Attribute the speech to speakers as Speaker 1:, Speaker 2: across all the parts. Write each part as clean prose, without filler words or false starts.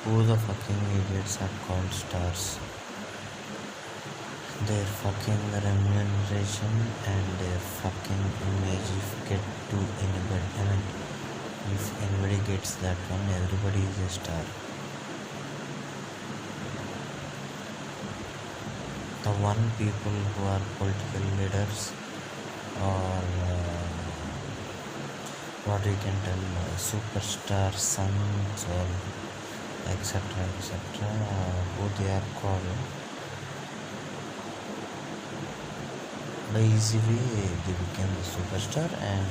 Speaker 1: Who the fucking idiots are called stars? Their fucking remuneration and their fucking image if get to anybody. I mean, if anybody gets that one, everybody is a star. The one people who are political leaders or what we can tell superstar sons or etc who they are called, by easy way they became the superstar, and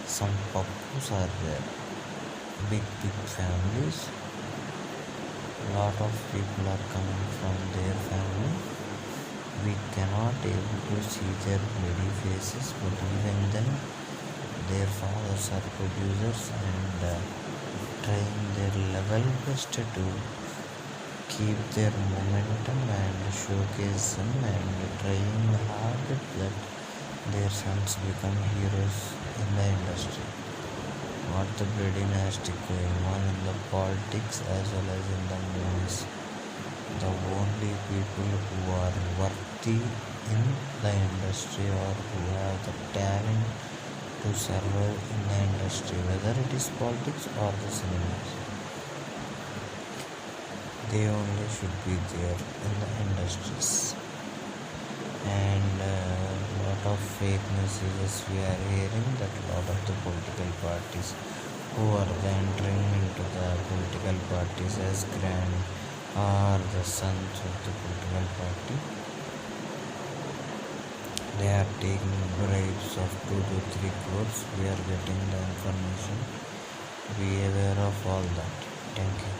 Speaker 1: some pappus are there, big families, lot of people are coming from their family. We cannot able to see their bloody faces, but even then their fathers are producers and trying their level best to keep their momentum and showcase them, and trying hard that their sons become heroes in the industry. What the bloody nasty going on in the politics as well as in the movies. The only people who are worthy in the industry or who have the talent to survive in the industry, whether it is politics or the cinemas, they only should be there in the industries. And lot of fake messages we are hearing that lot of the political parties who are entering into the political parties as grand are the sons of the political party. They are taking bribes of 2 to 3 crores. We are getting the information. Be aware of all that. Thank you.